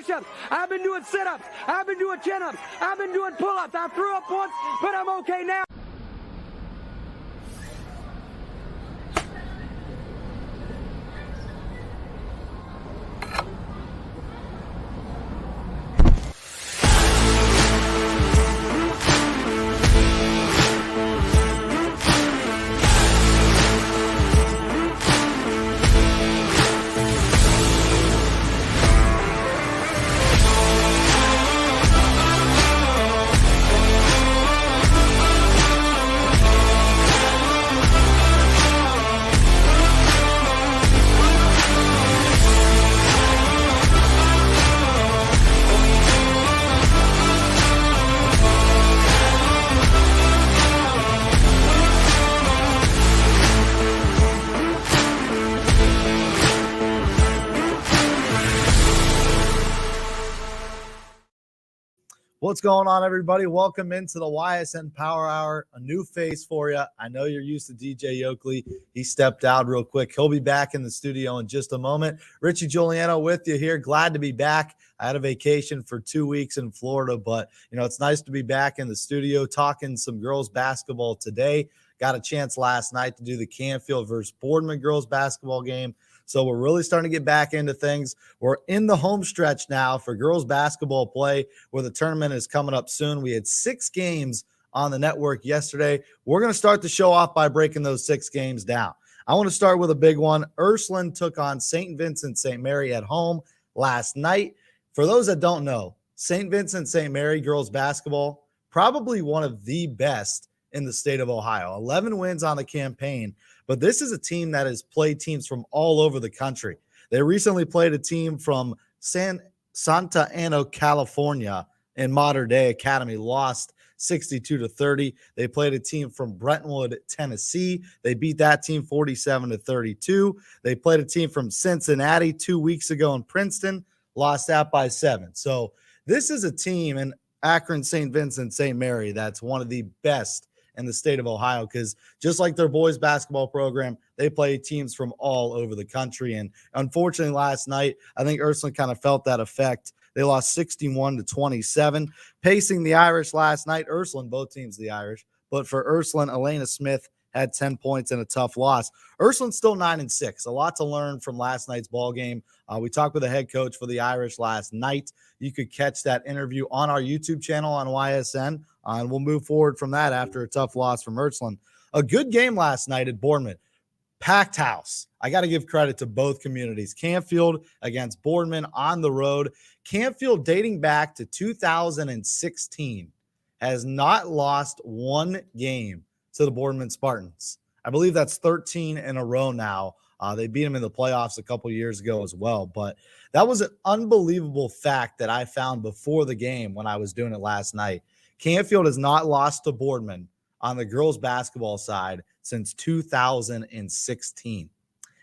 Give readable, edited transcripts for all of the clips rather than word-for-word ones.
push-ups. I've been doing sit-ups. I've been doing chin-ups. I've been doing pull-ups. I threw up once, but I'm okay now. What's going on, everybody? Welcome into the Ysn Power Hour. A new face for you. I know you're used to DJ Yoakley. He stepped out real quick. He'll be back in the studio in just a moment. Richie Giuliano with you here. Glad to be back. I had a vacation for 2 weeks in Florida, but, it's nice to be back in the studio talking some girls basketball today. Got a chance last night to do the Canfield versus Boardman girls basketball game. So we're really starting to get back into things. We're in the home stretch now for girls basketball play, where the tournament is coming up soon. We had 6 games on the network yesterday. We're going to start the show off by breaking those 6 games down. I want to start with a big one. Ursuline took on St. Vincent St. Mary at home last night. For those that don't know, St. Vincent St. Mary girls basketball, probably one of the best in the state of Ohio. 11 wins on the campaign. But this is a team that has played teams from all over the country. They recently played a team from Santa Ana, California in Modern Day Academy, lost 62-30. They played a team from Brentwood, Tennessee. They beat that team 47-32. They played a team from Cincinnati 2 weeks ago in Princeton, lost that by 7. So this is a team in Akron, St. Vincent, St. Mary that's one of the best in the state of Ohio, because just like their boys basketball program, they play teams from all over the country. And unfortunately, last night, I think Ursuline kind of felt that effect. They lost 61-27. Pacing the Irish last night, Ursuline, both teams the Irish, but for Ursuline, Elena Smith had 10 points in a tough loss. Ursuline's still 9-6. A lot to learn from last night's ball game. We talked with the head coach for the Irish last night. You could catch that interview on our YouTube channel on YSN, and we'll move forward from that after a tough loss from Ursuline. A good game last night at Boardman. Packed house. I got to give credit to both communities. Canfield against Boardman on the road. Canfield, dating back to 2016, has not lost one game to the Boardman Spartans. I believe that's 13 in a row now. They beat them in the playoffs a couple years ago as well. But that was an unbelievable fact that I found before the game when I was doing it last night. Canfield has not lost to Boardman on the girls basketball side since 2016.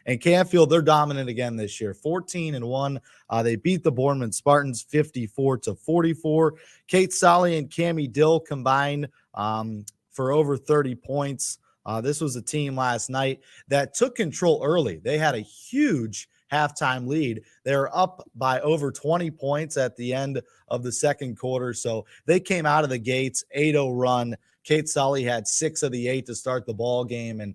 And Canfield, they're dominant again this year, 14-1. They beat the Boardman Spartans 54-44. Kate Solly and Cammie Dill combined for over 30 points. This was a team last night that took control early. They had a huge halftime lead. They were up by over 20 points at the end of the second quarter. So they came out of the gates, 8-0 run. Kate Sully had 6 of the 8 to start the ball game. And,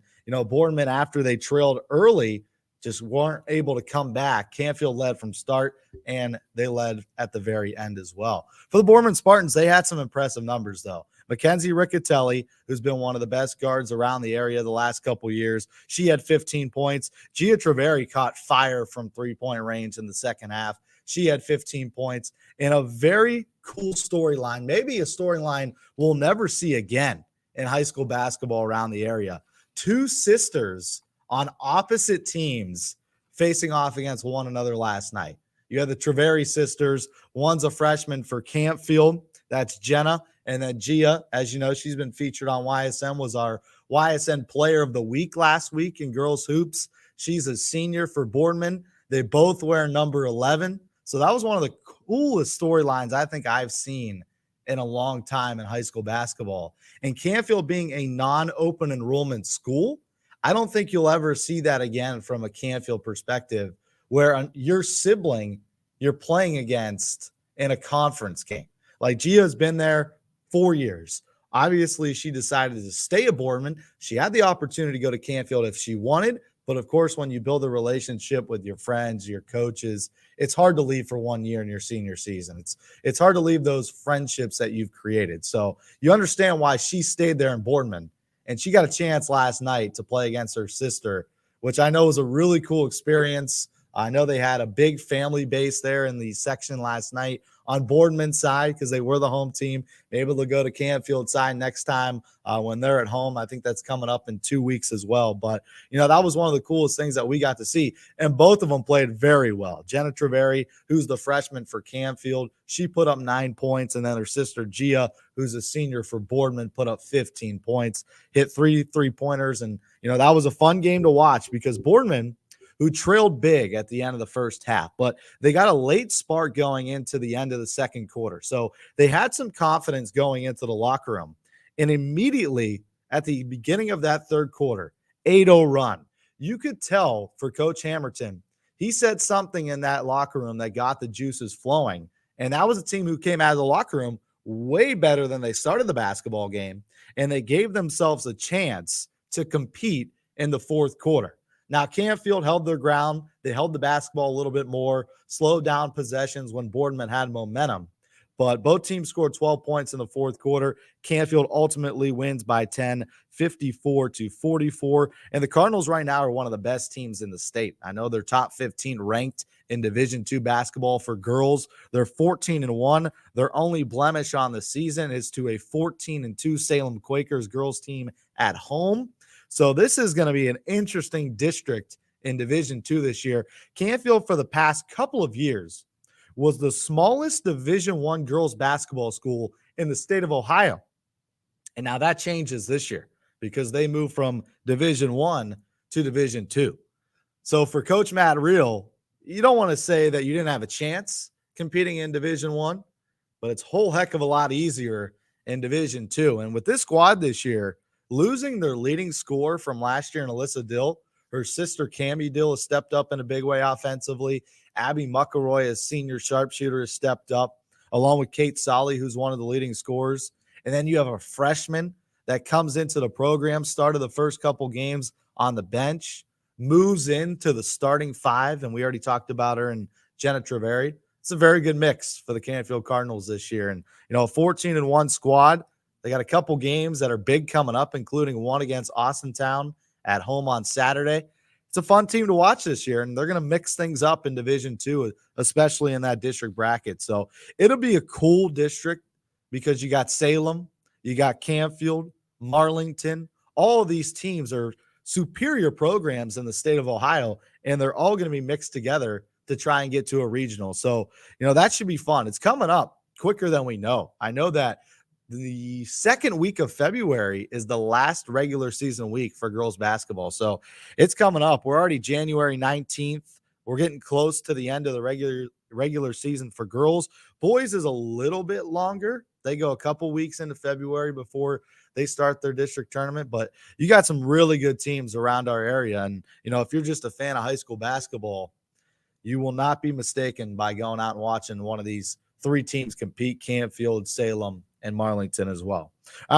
Boardman, after they trailed early, just weren't able to come back. Canfield led from start, and they led at the very end as well. For the Boardman Spartans, they had some impressive numbers, though. Mackenzie Riccatelli, who's been one of the best guards around the area the last couple years, she had 15 points. Gia Treveri caught fire from three-point range in the second half. She had 15 points in a very cool storyline, maybe a storyline we'll never see again in high school basketball around the area. 2 sisters on opposite teams facing off against one another last night. You had the Treveri sisters. One's a freshman for Campfield. That's Jenna. And then Gia, as you know, she's been featured on YSN, was our YSN Player of the Week last week in girls hoops. She's a senior for Boardman. They both wear number 11. So that was one of the coolest storylines I think I've seen in a long time in high school basketball. And Canfield being a non-open enrollment school, I don't think you'll ever see that again from a Canfield perspective, where your sibling you're playing against in a conference game. Like Gia's been there 4 years. Obviously, she decided to stay at Boardman. She had the opportunity to go to Canfield if she wanted. But of course, when you build a relationship with your friends, your coaches, it's hard to leave for 1 year in your senior season. It's hard to leave those friendships that you've created. So you understand why she stayed there in Boardman. And she got a chance last night to play against her sister, which I know was a really cool experience. I know they had a big family base there in the section last night on Boardman's side because they were the home team. Able to go to Canfield side next time when they're at home. I think that's coming up in 2 weeks as well. But, that was one of the coolest things that we got to see. And both of them played very well. Jenna Treveri, who's the freshman for Canfield, she put up 9 points. And then her sister Gia, who's a senior for Boardman, put up 15 points, hit 3 3-pointers. And, that was a fun game to watch because Boardman, who trailed big at the end of the first half, but they got a late spark going into the end of the second quarter. So they had some confidence going into the locker room. And immediately at the beginning of that third quarter, 8-0 run, you could tell for Coach Hamilton, he said something in that locker room that got the juices flowing. And that was a team who came out of the locker room way better than they started the basketball game. And they gave themselves a chance to compete in the fourth quarter. Now, Canfield held their ground. They held the basketball a little bit more, slowed down possessions when Boardman had momentum. But both teams scored 12 points in the fourth quarter. Canfield ultimately wins by 10, 54-44. And the Cardinals right now are one of the best teams in the state. I know they're top 15 ranked in Division II basketball for girls. They're 14-1. Their only blemish on the season is to a 14-2 Salem Quakers girls team at home. So this is going to be an interesting district in Division II this year. Canfield, for the past couple of years, was the smallest Division I girls basketball school in the state of Ohio. And now that changes this year because they moved from Division I to Division II. So for Coach Matt Reel, you don't want to say that you didn't have a chance competing in Division I, but it's a whole heck of a lot easier in Division II. And with this squad this year, losing their leading scorer from last year in Alyssa Dill, her sister Cammie Dill has stepped up in a big way offensively. Abby McElroy, as senior sharpshooter, has stepped up, along with Kate Solly, who's one of the leading scorers. And then you have a freshman that comes into the program, started the first couple games on the bench, moves into the starting five, and we already talked about her and Jenna Treveri. It's a very good mix for the Canfield Cardinals this year. And, a 14-1 squad. They got a couple games that are big coming up, including one against Austintown at home on Saturday. It's a fun team to watch this year, and they're going to mix things up in Division II, especially in that district bracket. So it'll be a cool district because you got Salem, you got Canfield, Marlington. All of these teams are superior programs in the state of Ohio, and they're all going to be mixed together to try and get to a regional. So, that should be fun. It's coming up quicker than we know. I know that the second week of February is the last regular season week for girls basketball. So it's coming up. We're already January 19th. We're getting close to the end of the regular season for girls. Boys is a little bit longer. They go a couple weeks into February before they start their district tournament. But you got some really good teams around our area. And, if you're just a fan of high school basketball, you will not be mistaken by going out and watching one of these three teams compete: Canfield, Salem, and Marlington as well.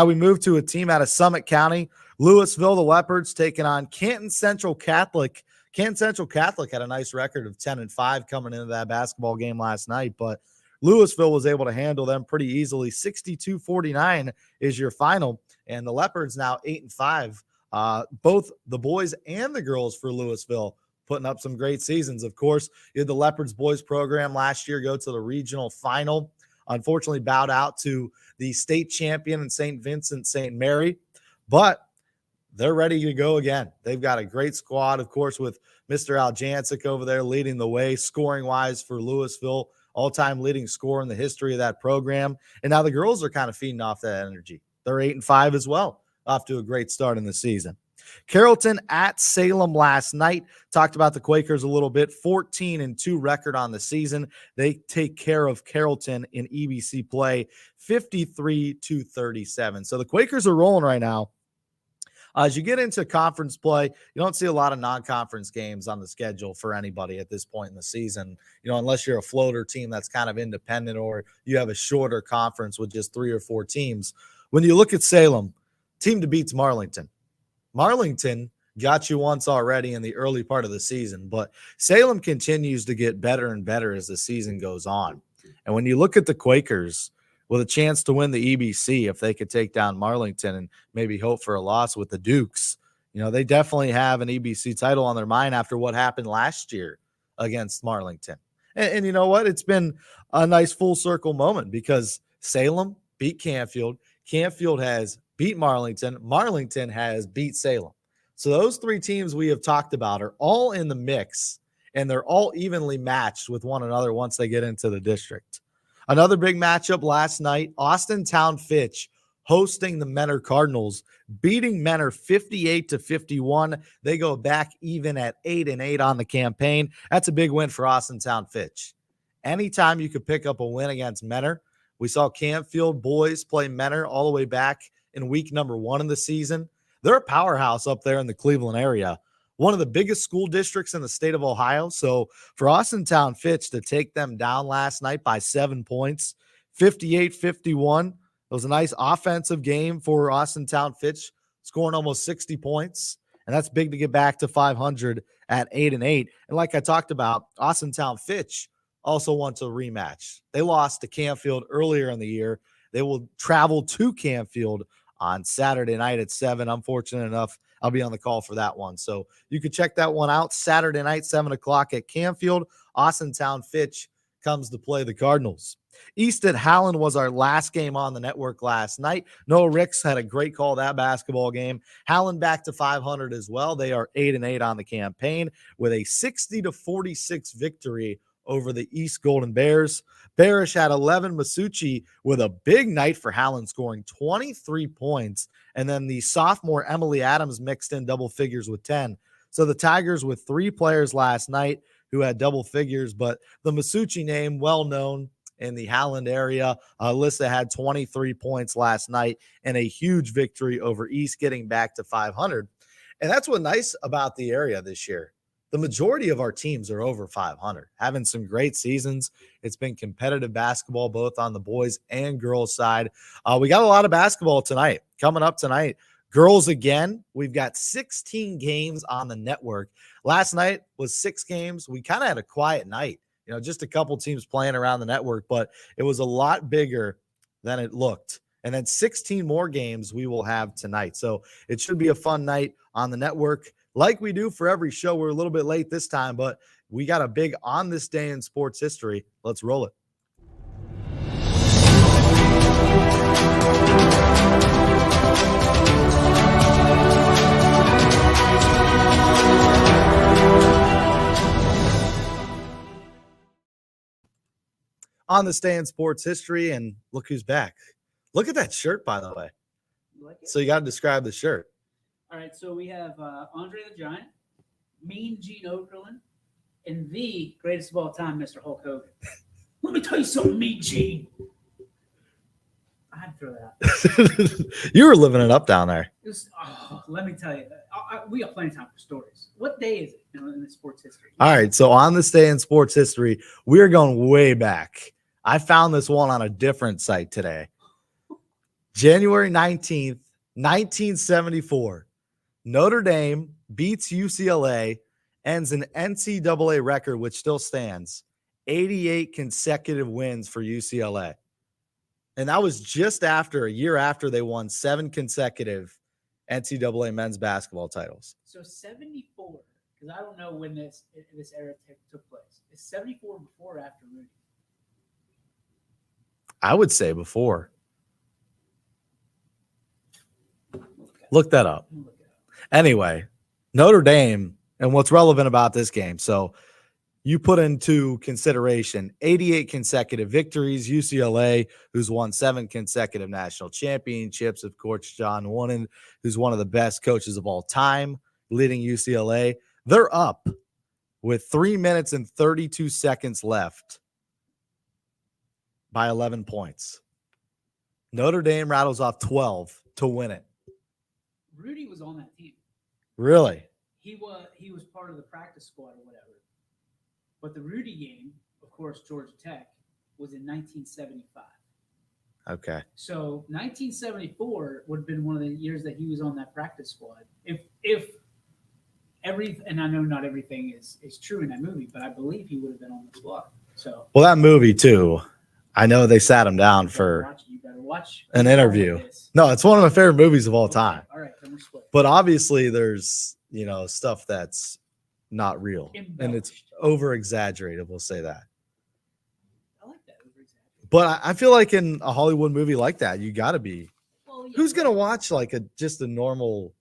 We move to a team out of Summit County. Louisville, the Leopards, taking on Canton Central Catholic. Canton Central Catholic had a nice record of 10-5 coming into that basketball game last night, but Louisville was able to handle them pretty easily. 62-49 is your final, and the Leopards now 8-5. Both the boys and the girls for Louisville putting up some great seasons. Of course, you had the Leopards boys program last year go to the regional final. Unfortunately, bowed out to the state champion in St. Vincent, St. Mary, but they're ready to go again. They've got a great squad, of course, with Mr. Aljancic over there leading the way, scoring-wise for Louisville, all-time leading scorer in the history of that program. And now the girls are kind of feeding off that energy. They're 8-5 as well, off to a great start in the season. Carrollton at Salem last night. Talked about the Quakers a little bit. 14-2 record on the season. They take care of Carrollton in EBC play, 53-37. So the Quakers are rolling right now. As you get into conference play, you don't see a lot of non-conference games on the schedule for anybody at this point in the season, unless you're a floater team that's kind of independent or you have a shorter conference with just 3 or 4 teams. When you look at Salem, team to beat's Marlington. Marlington got you once already in the early part of the season, but Salem continues to get better and better as the season goes on. And when you look at the Quakers with a chance to win the EBC, if they could take down Marlington and maybe hope for a loss with the Dukes, they definitely have an EBC title on their mind after what happened last year against Marlington. And you know what? It's been a nice full circle moment because Salem beat Canfield. Canfield has beat Marlington. Marlington has beat Salem. So those 3 teams we have talked about are all in the mix, and they're all evenly matched with one another once they get into the district. Another big matchup last night, Austintown Fitch hosting the Menor Cardinals, beating Menor 58-51. They go back even at 8-8 on the campaign. That's a big win for Austintown Fitch. Anytime you could pick up a win against Menor, we saw Canfield boys play Menor all the way back in week number 1 of the season. They're a powerhouse up there in the Cleveland area, one of the biggest school districts in the state of Ohio. So for Austintown Fitch to take them down last night by 7 points, 58-51, it was a nice offensive game for Austintown Fitch, scoring almost 60 points. And that's big to get back to 500 at 8-8. And like I talked about, Austintown Fitch also wants a rematch. They lost to Canfield earlier in the year. They will travel to Canfield on Saturday night at 7. I'm fortunate enough, I'll be on the call for that one. So you can check that one out Saturday night, 7 o'clock at Canfield. Austintown Fitch comes to play the Cardinals. East at Howland was our last game on the network last night. Noah Ricks had a great call that basketball game. Howland back to 500 as well. They are 8-8 on the campaign with a 60-46 victory over the East Golden Bears. Barish had 11. Masucci with a big night for Howland, scoring 23 points. And then the sophomore Emily Adams mixed in double figures with 10. So the Tigers with 3 players last night who had double figures, but the Masucci name, well known in the Howland area. Alyssa had 23 points last night and a huge victory over East, getting back to 500. And that's what's nice about the area this year. The majority of our teams are over 500, having some great seasons. It's been competitive basketball, both on the boys and girls side. We got a lot of basketball tonight. Coming up tonight, girls again. We've got 16 games on the network. Last night was 6 games. We kind of had a quiet night, just a couple teams playing around the network, but it was a lot bigger than it looked. And then 16 more games we will have tonight. So it should be a fun night on the network. Like we do for every show, we're a little bit late this time, but we got a big on this day in sports history. Let's roll it. On this day in sports history, and look who's back. Look at that shirt, by the way. You like it? So you got to describe the shirt. All right, so we have Andre the Giant, Mean Gene Okerlund, and the greatest of all time, Mr. Hulk Hogan. Let me tell you something, Mean Gene. I had to throw that out. You were living it up down there. Let me tell you, we got plenty of time for stories. What day is it in the sports history? All right, so on this day in sports history, we're going way back. I found this one on a different site today. January 19th, 1974. Notre Dame beats UCLA, ends an NCAA record, which still stands, 88 consecutive wins for UCLA. And that was just a year after they won 7 consecutive NCAA men's basketball titles. So 74, because I don't know when this era took place. Is 74 before or after Rudy? I would say before. Look that up. Anyway, Notre Dame, and what's relevant about this game. So you put into consideration 88 consecutive victories. UCLA, who's won 7 consecutive national championships. Of course, John Wooden, who's one of the best coaches of all time, leading UCLA. They're up with 3 minutes and 32 seconds left by 11 points. Notre Dame rattles off 12 to win it. Rudy was on that team. Really? He was part of the practice squad or whatever. But the Rudy game, of course, Georgia Tech, was in 1975. Okay. So 1974 would have been one of the years that he was on that practice squad. If and I know not everything is true in that movie, but I believe he would have been on the squad. So Well, that movie too. I know they sat him down for you better watch an interview. No, it's one of my favorite movies of all time. All right, then we're split. But obviously, there's stuff that's not real, and it's over exaggerated. We'll say that. I like that over exaggerated. But I feel like in a Hollywood movie like that, you got to be. Well, yeah, Who's gonna watch like just a normal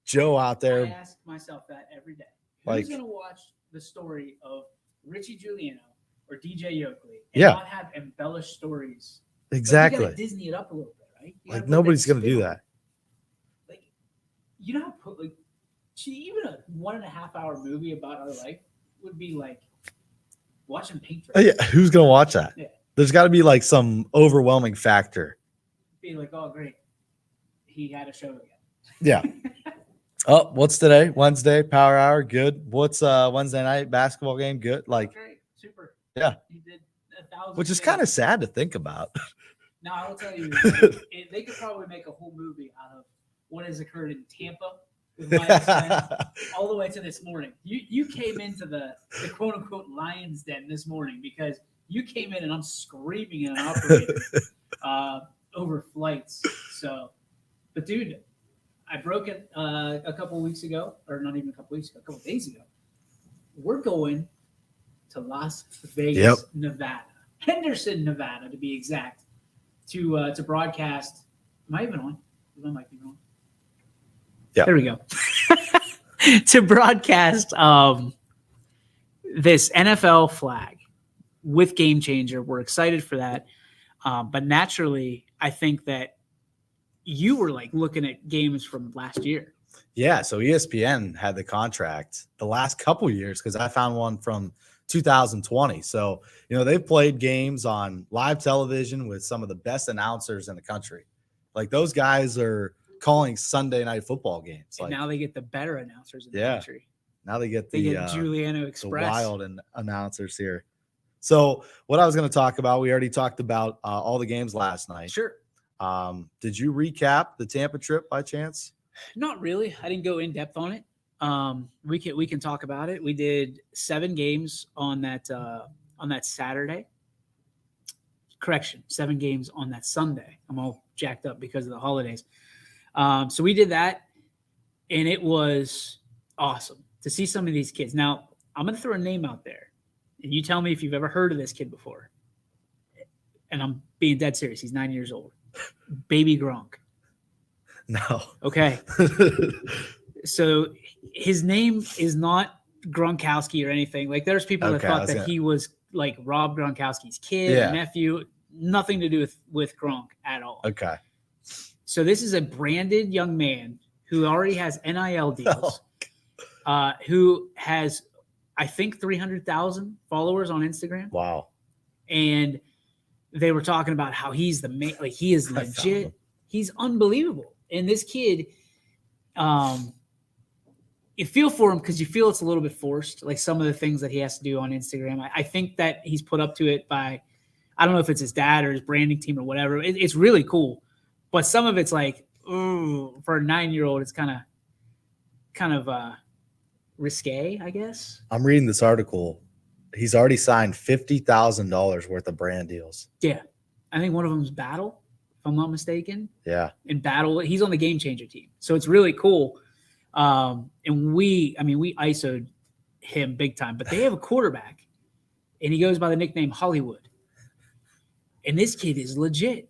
Joe out there? I ask myself that every day. Like, who's gonna watch the story of Richie Giuliano or DJ Yokley and Yeah. not have embellished stories? Exactly. Like, you gotta Disney it up a little bit, right? You Like gotta put nobody's that gonna do spin on that. it. Like, you know, even a 1.5 hour movie about our life would be like watching paint dry. Yeah, who's gonna watch that? Yeah. There's got to be like some overwhelming factor. Be like, oh great, he had a show again. Yeah. Oh, what's today? Wednesday, Power Hour. Good. What's Wednesday night basketball game? Good. Like, Great, super. Yeah. He did 1,000. which is kind of sad to think about. Now I will tell you, they could probably make a whole movie out of what has occurred in Tampa with Ysn all the way to this morning. You came into the quote unquote Lions Den this morning because you came in and I'm screaming at an operator over flights. So, but dude, I broke it a couple of weeks ago, or not even a couple of weeks ago, a couple of days ago. We're going to Las Vegas, Nevada, Henderson, Nevada, to be exact, to broadcast. Am I even on? Is my mic even on? Yeah. There we go. To broadcast this NFL flag with Game Changer. We're excited for that. But naturally, I think that you were like looking at games from last year. Yeah. So ESPN had the contract the last couple years because I found one from 2020. So, they've played games on live television with some of the best announcers in the country. Like those guys are calling Sunday night football games. And like now they get the better announcers in the Yeah. country. now they get They the get Giuliano the Express. wild and announcers here. So what I was going to talk about, we already talked about all the games last night. Sure. Did you recap the Tampa trip by chance? Not really. I didn't go in depth on it. We can talk about it. We did 7 games on that Saturday. Correction, 7 games on that Sunday. I'm all jacked up because of the holidays. So we did that, and it was awesome to see some of these kids. Now, I'm going to throw a name out there, and you tell me if you've ever heard of this kid before. And I'm being dead serious. He's 9 years old. Baby Gronk. No. Okay. So his name is not Gronkowski or anything. Like there's people that thought that he was like Rob Gronkowski's kid, or nephew. Nothing to do with Gronk at all. Okay. So this is a branded young man who already has NIL deals, who has, I think, 300,000 followers on Instagram. Wow. And they were talking about how he's the man. Like he is legit. He's unbelievable. And this kid, you feel for him because you feel it's a little bit forced, like some of the things that he has to do on Instagram. I think that he's put up to it by, I don't know if it's his dad or his branding team or whatever. It's really cool. But some of it's like, ooh, for a 9-year-old, it's kind of risque, I guess. I'm reading this article. He's already signed $50,000 worth of brand deals. Yeah. I think one of them is Battle, if I'm not mistaken. Yeah. In Battle, he's on the Game Changer team. So it's really cool. And we ISO'd him big time, but they have a quarterback and he goes by the nickname Hollywood. And this kid is legit.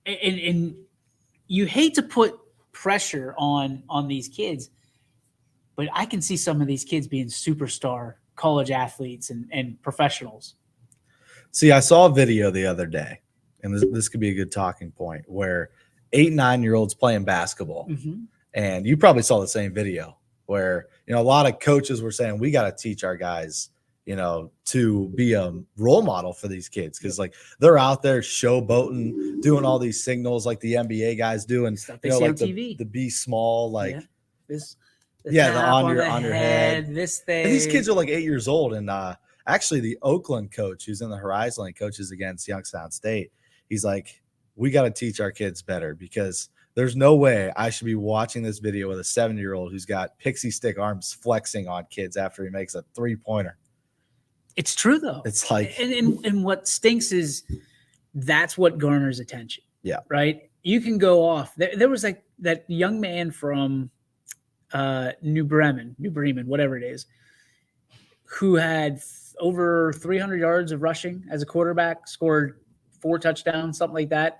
And you hate to put pressure on these kids, but I can see some of these kids being superstar college athletes and professionals. See, I saw a video the other day, and this could be a good talking point, where 8 and 9-year-olds playing basketball. Mm-hmm. And you probably saw the same video where, a lot of coaches were saying, we got to teach our guys, to be a role model for these kids. Cause like they're out there showboating, doing all these signals like the NBA guys do. And Stuff they see like on TV. the be small, like the tap on your head, this thing. And these kids are like 8 years old. And actually the Oakland coach who's in the Horizon League coaches against Youngstown State, he's like, we got to teach our kids better, because there's no way I should be watching this video with a 7-year-old who's got pixie stick arms flexing on kids after he makes a 3-pointer. It's true though. It's like, and what stinks is that's what garners attention. Yeah. Right. You can go off. There was like that young man from New Bremen, whatever it is, who had over 300 yards of rushing as a quarterback, scored 4 touchdowns, something like that.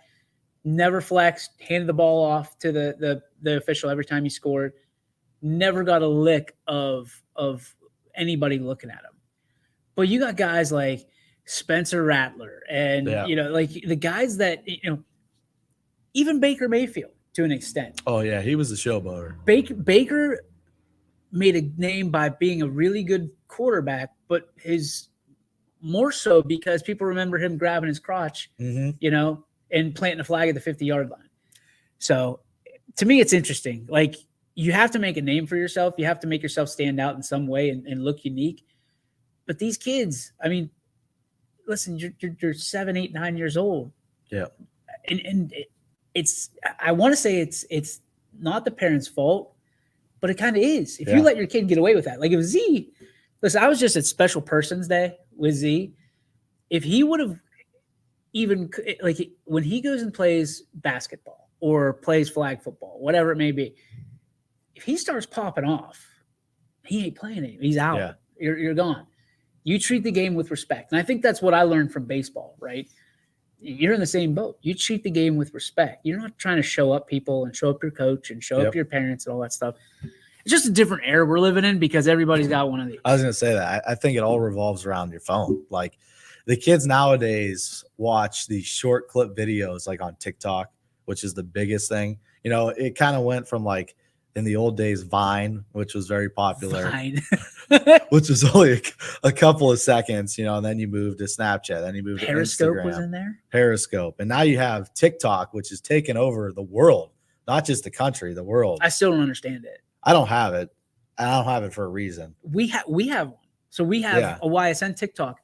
Never flexed, handed the ball off to the official every time he scored. Never got a lick of anybody looking at him. But you got guys like Spencer Rattler and, like the guys that, even Baker Mayfield to an extent. Oh, yeah, he was a showboater. Baker made a name by being a really good quarterback, but more so because people remember him grabbing his crotch, and planting a flag at the 50-yard line. So to me, it's interesting. Like, you have to make a name for yourself. You have to make yourself stand out in some way and look unique. But these kids, I mean, listen, you're 7, 8, 9 years old. Yeah. And I want to say it's not the parents' fault, but it kind of is. If you let your kid get away with that, like if Z, listen, I was just at Special Persons Day with Z. If he would have even, like, when he goes and plays basketball or plays flag football, whatever it may be, if he starts popping off, he ain't playing it. He's out. Yeah. You're gone. You treat the game with respect. And I think that's what I learned from baseball, right? You're in the same boat. You treat the game with respect. You're not trying to show up people and show up your coach and show up your parents and all that stuff. It's just a different era we're living in because everybody's got one of these. I was going to say that. I think it all revolves around your phone. Like, the kids nowadays watch these short clip videos like on TikTok, which is the biggest thing. It kind of went from like in the old days, Vine, which was very popular, which was only a couple of seconds, and then you moved to Snapchat, then you moved Periscope to Instagram. Was in there. Periscope. And now you have TikTok, which has taken over the world, not just the country, the world. I still don't understand it. I don't have it. I don't have it for a reason. We have one. So we have a YSN TikTok.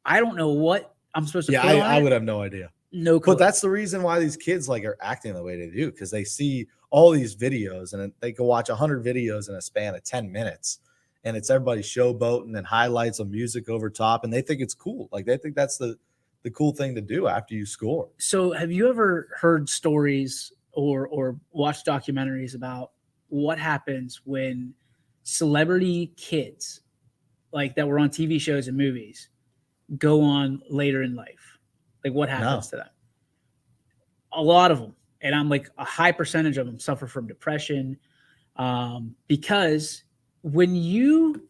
I don't know what I'm supposed to put on I it. would have no idea. No clue. But that's the reason why these kids like are acting the way they do, because they see all these videos and they can watch 100 videos in a span of 10 minutes. And it's everybody showboating and highlights of music over top. And they think it's cool. Like, they think that's the cool thing to do after you score. So have you ever heard stories or watched documentaries about what happens when celebrity kids like that were on TV shows and movies go on later in life? Like, what happens to them? A lot of them. And I'm like, a high percentage of them suffer from depression, because when you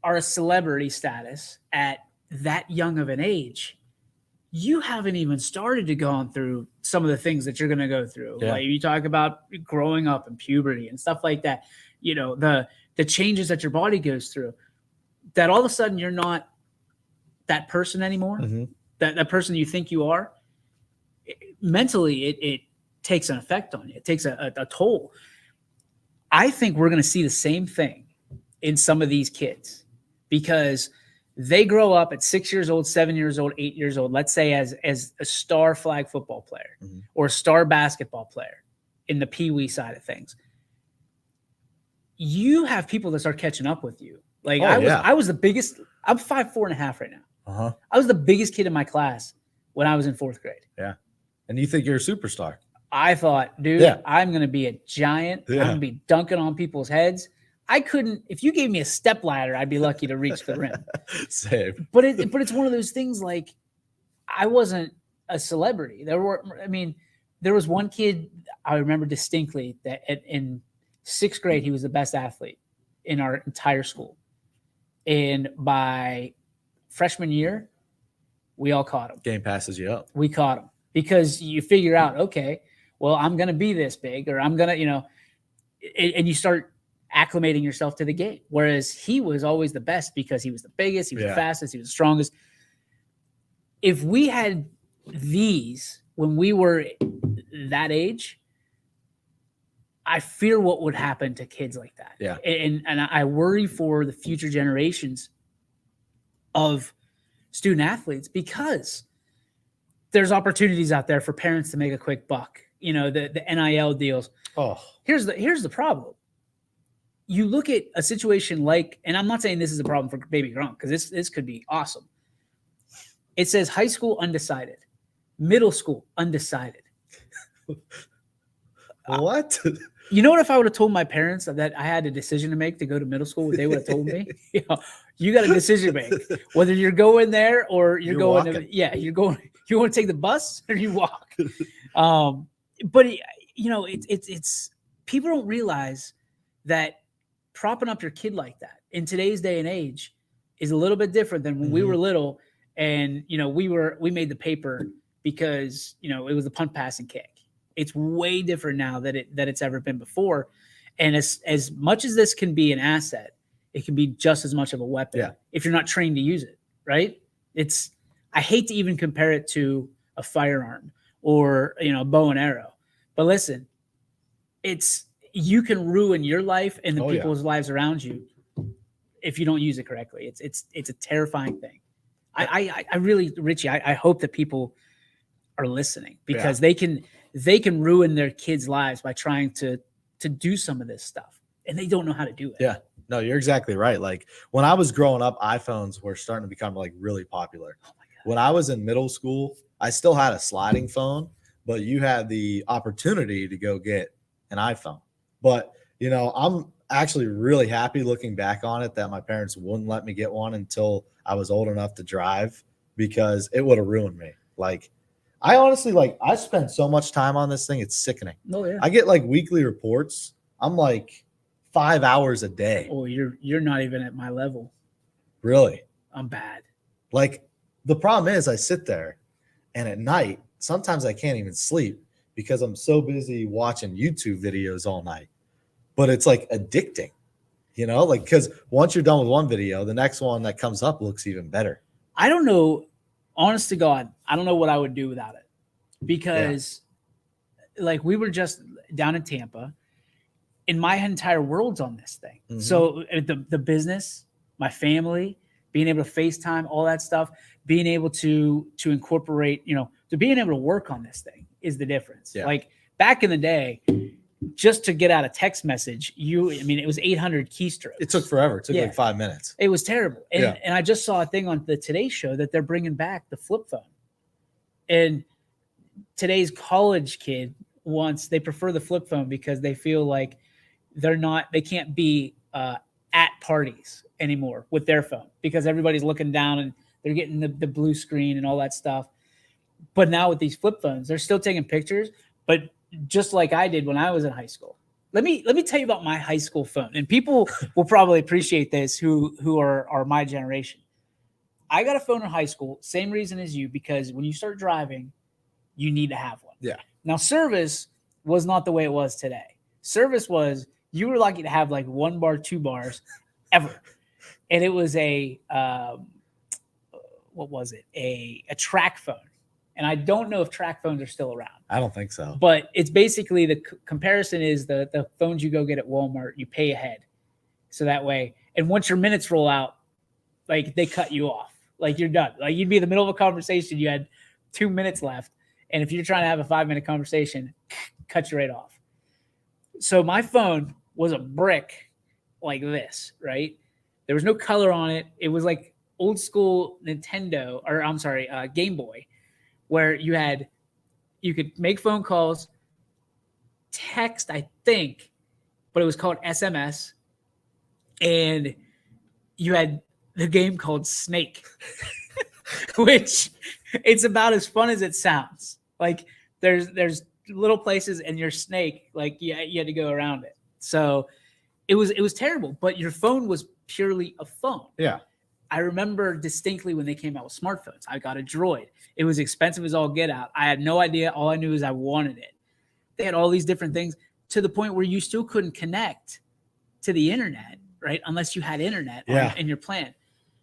are a celebrity status at that young of an age, you haven't even started to go on through some of the things that you're going to go through. Yeah. Like, you talk about growing up and puberty and stuff like that, the changes that your body goes through, that all of a sudden you're not that person anymore, that person you think you are. Mentally, it takes an effect on you. It takes a toll. I think we're going to see the same thing in some of these kids, because they grow up at 6 years old, 7 years old, 8 years old, let's say as a star flag football player or a star basketball player in the peewee side of things. You have people that start catching up with you. Like, I was the biggest. I'm 5'4.5" right now. I was the biggest kid in my class when I was in 4th grade. Yeah. And you think you're a superstar. I thought, dude, I'm going to be a giant. I'm going to be dunking on people's heads. I couldn't, if you gave me a step ladder, I'd be lucky to reach the rim. Same. But it's one of those things, like, I wasn't a celebrity. There was one kid I remember distinctly that in 6th grade, he was the best athlete in our entire school. And by freshman year, we all caught him. Game passes you up. We caught him because you figure out, okay, well, I'm going to be this big, or I'm going to, and you start acclimating yourself to the game. Whereas he was always the best because he was the biggest, he was the fastest, he was the strongest. If we had these when we were that age, I fear what would happen to kids like that. Yeah. And I worry for the future generations of student athletes because there's opportunities out there for parents to make a quick buck. The NIL deals. Oh, here's the problem. You look at a situation like, and I'm not saying this is a problem for baby Gronk because this could be awesome. It says high school undecided, middle school undecided. What? You know what? If I would have told my parents that I had a decision to make to go to middle school, they would have told me, you got a decision to make, whether you're going there or you're going to, you're going. You want to take the bus or you walk. But it's people don't realize that propping up your kid like that in today's day and age is a little bit different than when we were little. And, we made the paper because, it was the punt, pass, and kick. It's way different now that it's ever been before. And as much as this can be an asset, it can be just as much of a weapon if you're not trained to use it, right? I hate to even compare it to a firearm or, a bow and arrow. But listen, you can ruin your life and the people's lives around you if you don't use it correctly. It's a terrifying thing. I really, Richie, I hope that people are listening because they can ruin their kids' lives by trying to do some of this stuff, and they don't know how to do it. Yeah, no, you're exactly right. Like when I was growing up, iPhones were starting to become like really popular. Oh my God. When I was in middle school, I still had a sliding phone, but you had the opportunity to go get an iPhone. But I'm actually really happy looking back on it that my parents wouldn't let me get one until I was old enough to drive because it would have ruined me. Like I honestly, I spend so much time on this thing. It's sickening. Oh, yeah. I get weekly reports. I'm 5 hours a day. Oh, you're not even at my level. Really? I'm bad. The problem is I sit there and at night, sometimes I can't even sleep because I'm so busy watching YouTube videos all night. But it's addicting, because once you're done with one video, the next one that comes up looks even better. I don't know. Honest to God, I don't know what I would do without it because we were just down in Tampa and my entire world's on this thing. Mm-hmm. So the business, my family, being able to FaceTime, all that stuff, being able to incorporate, to being able to work on this thing is the difference. Yeah. Back in the day, just to get out a text message, it was 800 keystrokes. It took forever. It took 5 minutes. It was terrible. And I just saw a thing on the Today Show that they're bringing back the flip phone. And today's college kid they prefer the flip phone because they feel like they can't be at parties anymore with their phone because everybody's looking down and they're getting the blue screen and all that stuff. But now with these flip phones, they're still taking pictures, but just like I did when I was in high school. Let me tell you about my high school phone. And people will probably appreciate this who are my generation. I got a phone in high school, same reason as you, because when you start driving, you need to have one. Yeah. Now, service was not the way it was today. Service was you were lucky to have 1 bar, 2 bars ever. And it was a track phone. And I don't know if track phones are still around. I don't think so. But it's basically the comparison is the phones you go get at Walmart, you pay ahead. So that way, and once your minutes roll out, they cut you off. You're done. You'd be in the middle of a conversation, you had 2 minutes left. And if you're trying to have a 5-minute conversation, cut you right off. So my phone was a brick like this, right? There was no color on it. It was old school Nintendo, or I'm sorry, Game Boy, where you could make phone calls, text, I think, but it was called SMS. And you had the game called Snake, which it's about as fun as it sounds. There's little places and your snake, you had to go around it. So it was terrible, but your phone was purely a phone. Yeah. I remember distinctly when they came out with smartphones. I got a Droid. It was expensive as all get out. I had no idea. All I knew is I wanted it. They had all these different things to the point where you still couldn't connect to the internet, right? Unless you had internet in your plan.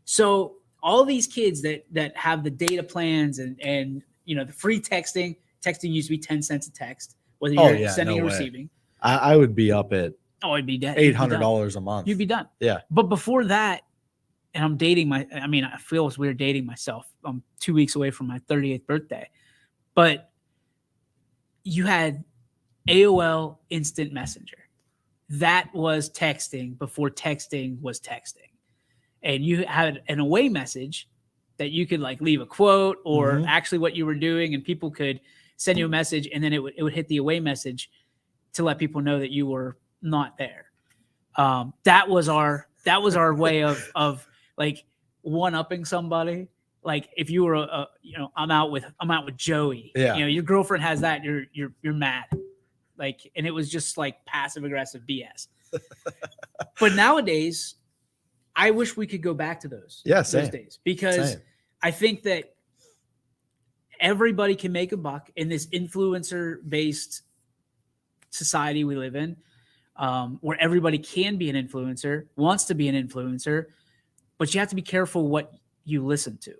So all these kids that have the data plans and the free texting used to be 10 cents a text, whether you're sending or receiving. I would be up at it'd be dead. $800 a month. You'd be done. Yeah. But before that, and I'm dating I feel it's weird dating myself. I'm 2 weeks away from my 38th birthday. But you had AOL Instant Messenger. That was texting before texting was texting. And you had an away message that you could like leave a quote or actually what you were doing, and people could send you a message, and then it would hit the away message to let people know that you were not there. That was our way of like one-upping somebody. Like if you were I'm out with Joey. Yeah. Your girlfriend has that, you're mad. Like, and it was just like passive aggressive BS. But nowadays, I wish we could go back to those days, because I think that everybody can make a buck in this influencer-based society we live in, where everybody can be an influencer, wants to be an influencer, but you have to be careful what you listen to,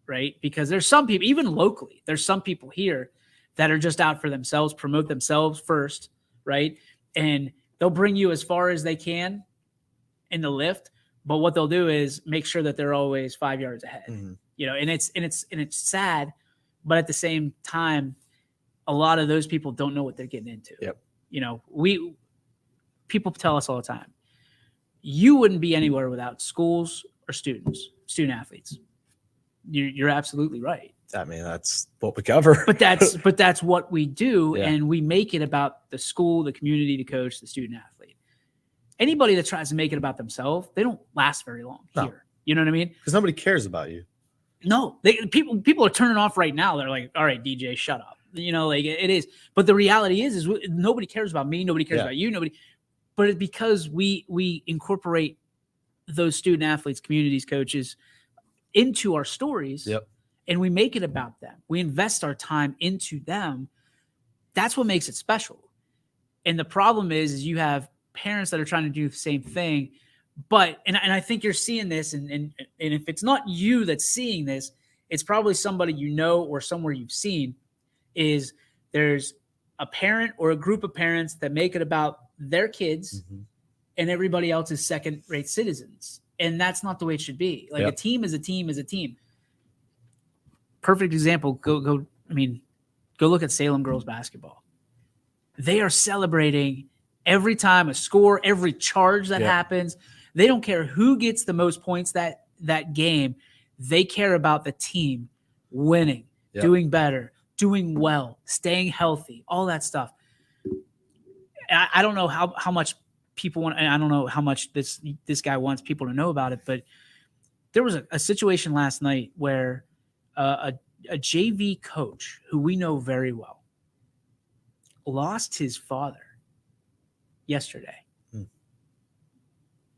right? Because there's some people, even locally, there's some people here that are just out for themselves, promote themselves first, right? And they'll bring you as far as they can in the lift, but what they'll do is make sure that they're always 5 yards ahead. And it's sad, but at the same time, a lot of those people don't know what they're getting into. Yep. People tell us all the time, you wouldn't be anywhere without schools or student athletes. You're absolutely right. I mean, that's what we cover. But that's what we do, and we make it about the school, the community, the coach, the student athlete. Anybody that tries to make it about themselves, they don't last very long here. You know what I mean? Because nobody cares about you. No, people are turning off right now. They're like, all right, DJ, shut up. Like it is. But the reality is nobody cares about me. Nobody cares about you. But it's because we incorporate those student athletes, communities, coaches into our stories. Yep. And we make it about them. We invest our time into them. That's what makes it special. And the problem is you have parents that are trying to do the same thing. But, and I think you're seeing this, and if it's not you that's seeing this, it's probably somebody or somewhere you've seen, is there's a parent or a group of parents that make it about their kids and everybody else is second-rate citizens. And that's not the way it should be. Like a team is a team is a team. Perfect example. Go look at Salem girls basketball. They are celebrating every time a score, every charge that happens. They don't care who gets the most points that game. They care about the team winning, doing better, doing well, staying healthy, all that stuff. I don't know how much people want, and I don't know how much this guy wants people to know about it, but there was a situation last night where a JV coach who we know very well lost his father yesterday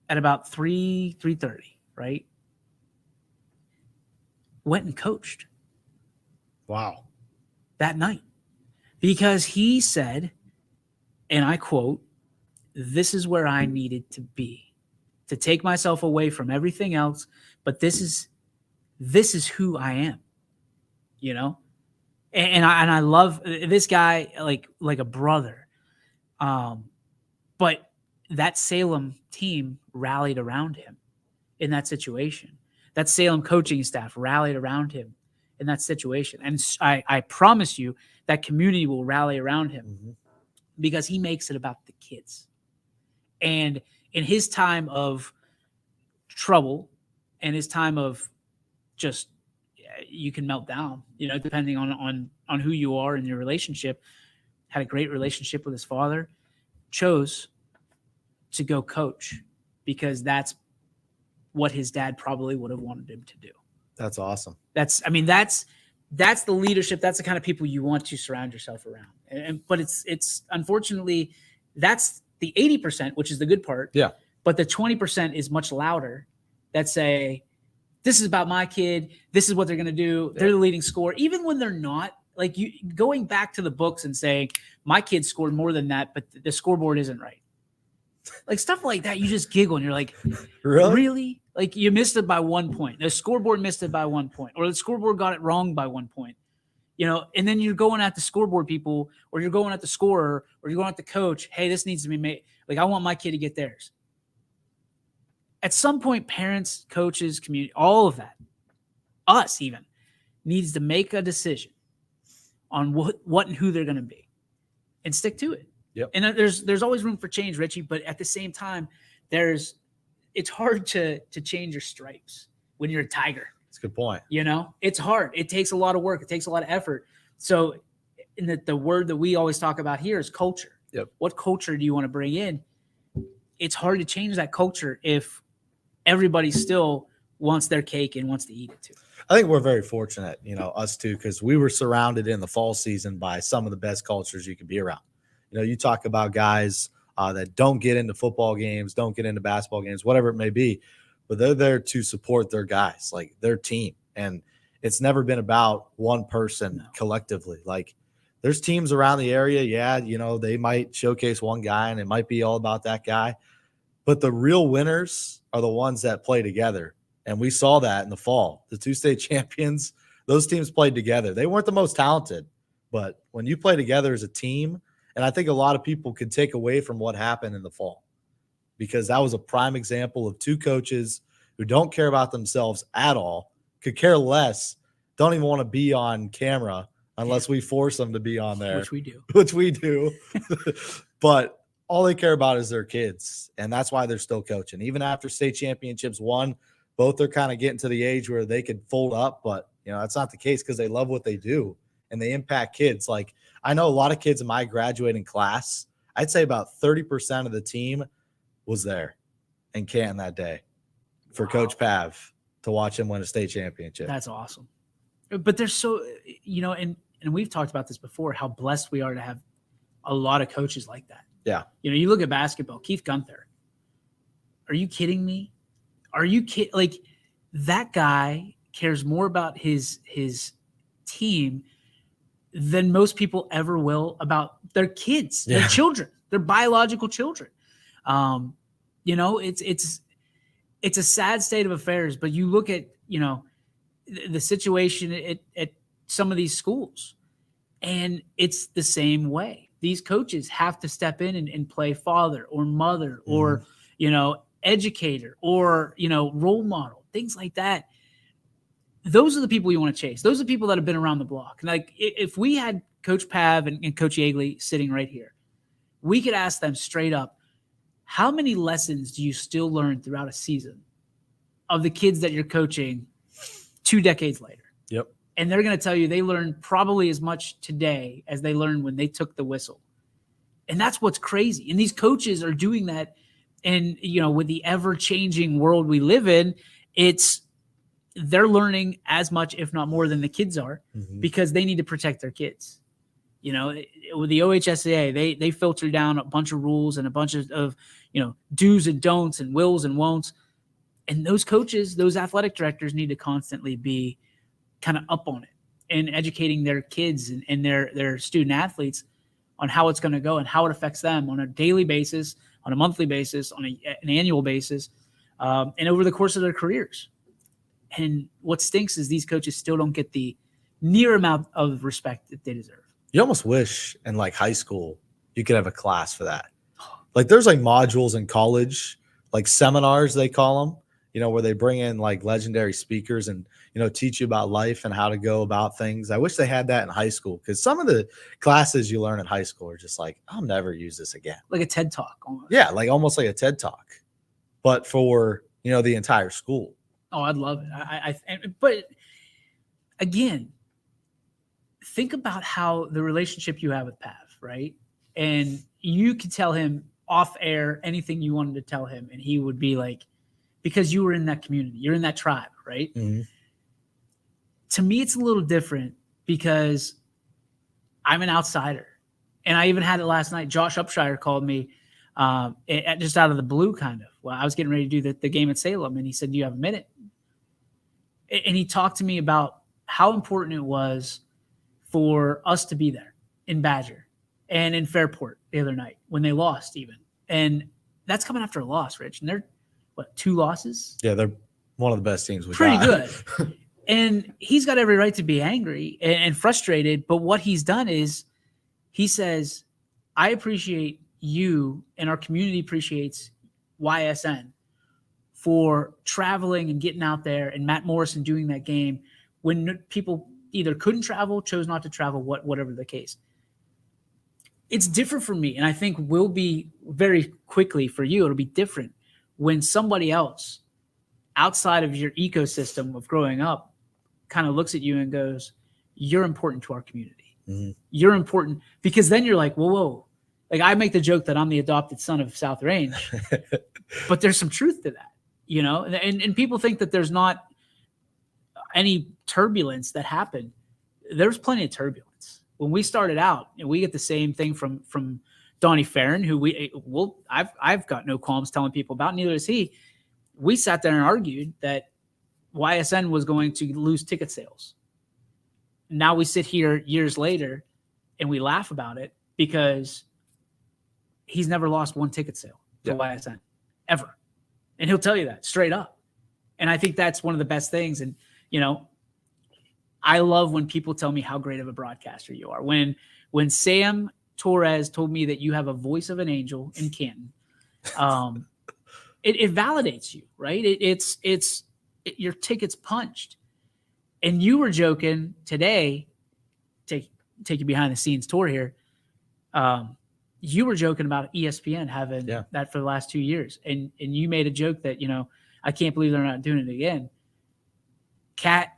at about 3:30, right? Went and coached. Wow. That night. Because he said, and I quote, "This is where I needed to be, to take myself away from everything else, but this is who I am." And I love this guy like a brother. But that Salem team rallied around him in that situation. That Salem coaching staff rallied around him in that situation. And I promise you that community will rally around him because he makes it about the kids. And in his time of trouble and his time of just, you can melt down, depending on who you are in your relationship, had a great relationship with his father, chose to go coach because that's what his dad probably would have wanted him to do. That's awesome. That's the leadership. That's the kind of people you want to surround yourself around. But it's unfortunately, that's the 80%, which is the good part. Yeah. But the 20% is much louder that say, this is about my kid. This is what they're going to do. They're the leading scorer. Even when they're not, like you going back to the books and saying, my kid scored more than that, but the scoreboard isn't right. Like stuff like that, you just giggle and you're like, Really? really? Like you missed it by 1 point. The scoreboard missed it by 1 point, or the scoreboard got it wrong by 1 point. And then you're going at the scoreboard people, or you're going at the scorer, or you're going at the coach. Hey, this needs to be made. Like, I want my kid to get theirs. At some point, parents, coaches, community, all of that, us even, needs to make a decision on what and who they're going to be and stick to it. Yep. And there's always room for change, Richie, but at the same time, it's hard to change your stripes when you're a Tiger. That's a good point. It's hard. It takes a lot of work. It takes a lot of effort. So the word that we always talk about here is culture. Yep. What culture do you want to bring in? It's hard to change that culture if everybody still wants their cake and wants to eat it too. I think we're very fortunate, us too, because we were surrounded in the fall season by some of the best cultures you could be around. You talk about guys that don't get into football games, don't get into basketball games, whatever it may be, but they're there to support their guys, like their team. And it's never been about one person collectively. Like there's teams around the area. Yeah. They might showcase one guy and it might be all about that guy, but the real winners are the ones that play together. And we saw that in the fall. The 2 state champions, those teams played together. They weren't the most talented, but when you play together as a team, and I think a lot of people could take away from what happened in the fall, because that was a prime example of 2 coaches who don't care about themselves at all, could care less, don't even want to be on camera unless we force them to be on there. Which we do. But all they care about is their kids, and that's why they're still coaching. Even after state championships won, both are kind of getting to the age where they could fold up, but that's not the case because they love what they do and they impact kids. Like I know a lot of kids in my graduating class, I'd say about 30% of the team was there in Canton that day for Coach Pav to watch him win a state championship. That's awesome. But there's so, and we've talked about this before, how blessed we are to have a lot of coaches like that. Yeah. You look at basketball, Keith Gunther. Are you kidding me? Are you kidding? Like that guy cares more about his team than most people ever will about their kids, their children, their biological children. It's a sad state of affairs, but you look at, the situation at some of these schools, and it's the same way. These coaches have to step in and play father or mother or, educator or, role model, things like that. Those are the people you want to chase. Those are the people that have been around the block. Like if we had Coach Pav and Coach Yeagley sitting right here, we could ask them straight up, how many lessons do you still learn throughout a season of the kids that you're coaching 2 decades later? Yep. And they're going to tell you they learned probably as much today as they learned when they took the whistle. And that's what's crazy. And these coaches are doing that. And, with the ever-changing world we live in, they're learning as much, if not more, than the kids are, because they need to protect their kids. With the OHSAA, they filter down a bunch of rules and a bunch of do's and don'ts and wills and won'ts. And those coaches, those athletic directors need to constantly be kind of up on it and educating their kids and their student athletes on how it's going to go and how it affects them on a daily basis, on a monthly basis, on an annual basis, and over the course of their careers. And what stinks is these coaches still don't get the near amount of respect that they deserve. You almost wish in like high school you could have a class for that. Like there's like modules in college, like seminars they call them, where they bring in like legendary speakers and, teach you about life and how to go about things. I wish they had that in high school, because some of the classes you learn in high school are just like, I'll never use this again. Like a TED Talk. Almost. Yeah, like almost like a TED Talk, but for, the entire school. Oh, I'd love it. But again, think about how the relationship you have with Pav, right? And you could tell him off air anything you wanted to tell him, and he would be like, because you were in that community, you're in that tribe, right? Mm-hmm. To me, it's a little different because I'm an outsider. And I even had it last night. Josh Upshire called me just out of the blue, kind of. Well, I was getting ready to do the game at Salem, and he said, do you have a minute? And he talked to me about how important it was for us to be there in Badger and in Fairport the other night when they lost even. And that's coming after a loss, Rich. And they're, 2 losses? Yeah, they're one of the best teams we Pretty got. good. And he's got every right to be angry and frustrated. But what he's done is he says, I appreciate you and our community appreciates YSN for traveling and getting out there and Matt Morrison doing that game when people either couldn't travel, chose not to travel, whatever the case. It's different for me, and I think will be very quickly for you. It'll be different when somebody else outside of your ecosystem of growing up kind of looks at you and goes, you're important to our community. Mm-hmm. You're important, because then you're like, whoa. Like, I make the joke that I'm the adopted son of South Range, but there's some truth to that. And people think that there's not any turbulence that happened. There's plenty of turbulence. When we started out, and we get the same thing from Donnie Farron, who I've got no qualms telling people about, neither does he. We sat there and argued that YSN was going to lose ticket sales. Now we sit here years later and we laugh about it because he's never lost one ticket sale to YSN ever. And he'll tell you that straight up. And I think that's one of the best things. And, I love when people tell me how great of a broadcaster you are. When Sam Torres told me that you have a voice of an angel in Canton, it validates you, right? It's your ticket's punched. And you were joking today, take you behind the scenes tour here. You were joking about ESPN having that for the last 2 years. And you made a joke that, I can't believe they're not doing it again. Cat,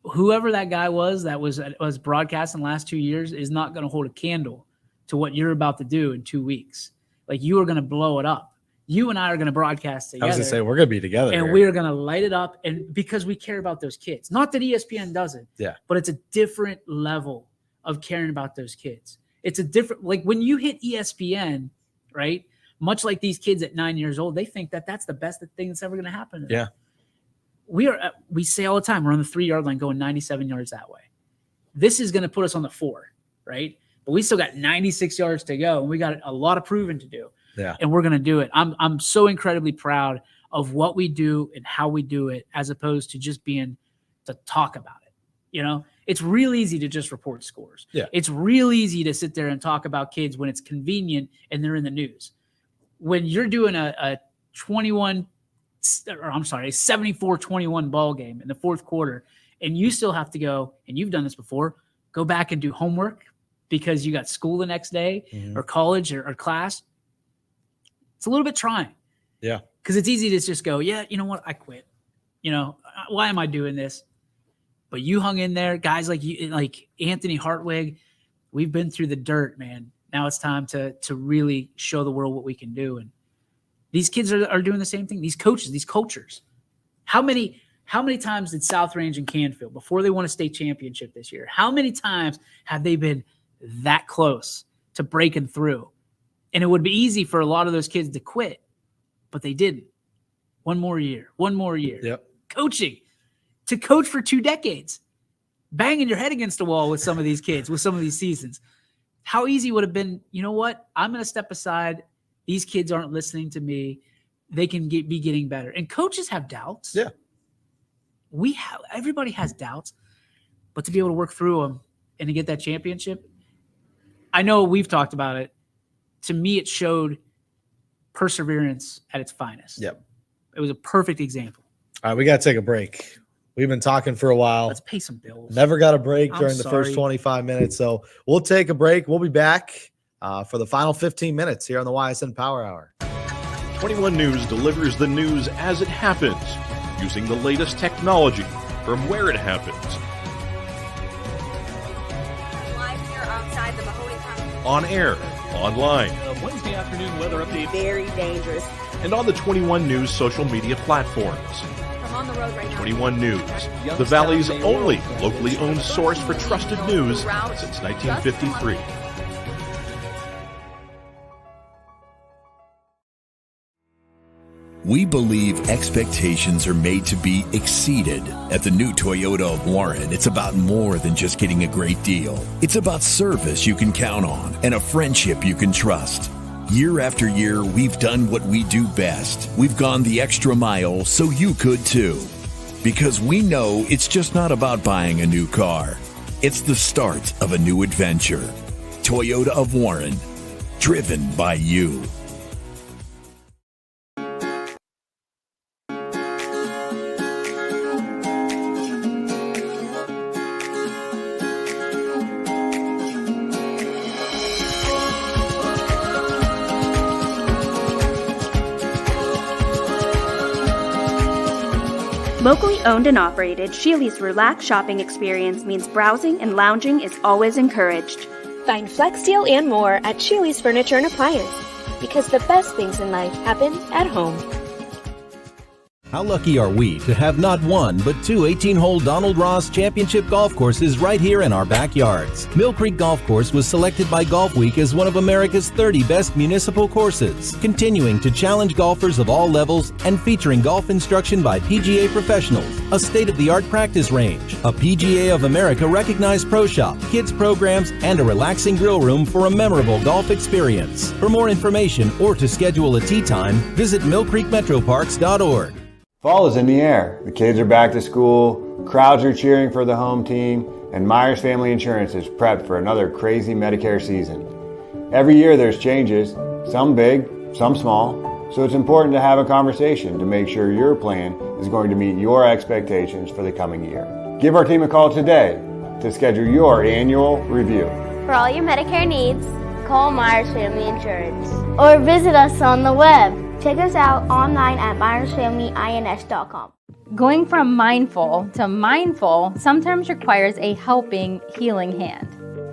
whoever that guy was that was broadcasting the last 2 years is not going to hold a candle to what you're about to do in 2 weeks. Like, you are going to blow it up. You and I are going to broadcast together. I was going to say, we're going to be together. And we are going to light it up. And because we care about those kids, not that ESPN doesn't, but it's a different level of caring about those kids. It's a different, like when you hit ESPN, right? Much like these kids at 9 years old, they think that that's the best thing that's ever going to happen to them. We say all the time, we're on the 3-yard line going 97 yards that way. This is going to put us on the 4, right? But we still got 96 yards to go, and we got a lot of proving to do. Yeah. And we're going to do it. I'm so incredibly proud of what we do and how we do it, as opposed to just being to talk about it. It's real easy to just report scores. Yeah. It's real easy to sit there and talk about kids when it's convenient and they're in the news. When you're doing a 74-21 ball game in the fourth quarter, and you still have to go, and you've done this before, go back and do homework because you got school the next day or college or class. It's a little bit trying. Yeah. Because it's easy to just go, yeah, you know what? I quit. Why am I doing this? But you hung in there. Guys like you, like Anthony Hartwig, we've been through the dirt, man. Now it's time to really show the world what we can do. And these kids are doing the same thing. These coaches, these cultures. How many times did South Range and Canfield, before they won a state championship this year, how many times have they been that close to breaking through? And it would be easy for a lot of those kids to quit, but they didn't. One more year. Yep. Coaching. To coach for 2 decades. Banging your head against the wall with some of these kids, with some of these seasons. How easy would have been, you know what? I'm going to step aside. These kids aren't listening to me. They can be getting better. And coaches have doubts. Yeah. Everybody has doubts. But to be able to work through them and to get that championship, I know we've talked about it. To me, it showed perseverance at its finest. Yep. It was a perfect example. All right, we got to take a break. We've been talking for a while. Let's pay some bills. Never got a break during the first 25 minutes. So we'll take a break. We'll be back for the final 15 minutes here on the Ysn Power Hour. 21 News delivers the news as it happens, using the latest technology from where it happens. Live here outside the Mahoney County. On air, online. Wednesday afternoon weather update. Very dangerous. And on the 21 News social media platforms. I'm on the road right now. 21 News, the Valley's only locally owned source for trusted news since 1953. We believe expectations are made to be exceeded. At the new Toyota of Warren, it's about more than just getting a great deal. It's about service you can count on and a friendship you can trust. Year after year, we've done what we do best. We've gone the extra mile so you could too. Because we know it's just not about buying a new car. It's the start of a new adventure. Toyota of Warren. Driven by you. Locally owned and operated, Sheely's relaxed shopping experience means browsing and lounging is always encouraged. Find Flex Deal and more at Sheely's Furniture and Appliance, because the best things in life happen at home. How lucky are we to have not one, but two 18-hole Donald Ross Championship golf courses right here in our backyards. Mill Creek Golf Course was selected by Golf Week as one of America's 30 best municipal courses, continuing to challenge golfers of all levels and featuring golf instruction by PGA professionals, a state-of-the-art practice range, a PGA of America recognized pro shop, kids programs, and a relaxing grill room for a memorable golf experience. For more information or to schedule a tee time, visit millcreekmetroparks.org. Fall is in the air. The kids are back to school, crowds are cheering for the home team, and Myers Family Insurance is prepped for another crazy Medicare season. Every year there's changes, some big, some small, so it's important to have a conversation to make sure your plan is going to meet your expectations for the coming year. Give our team a call today to schedule your annual review. For all your Medicare needs, call Myers Family Insurance or visit us on the web. Check us out online at myersfamilyins.com. Going from mindful to mindful sometimes requires a helping, healing hand.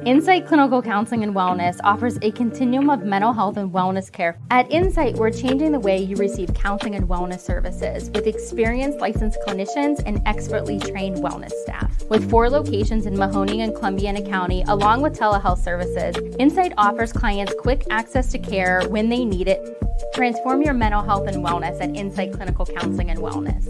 Insight Clinical Counseling and Wellness offers a continuum of mental health and wellness care. At Insight, we're changing the way you receive counseling and wellness services with experienced licensed clinicians and expertly trained wellness staff. With 4 locations in Mahoning and Columbiana County, along with telehealth services, Insight offers clients quick access to care when they need it. Transform your mental health and wellness at Insight Clinical Counseling and Wellness.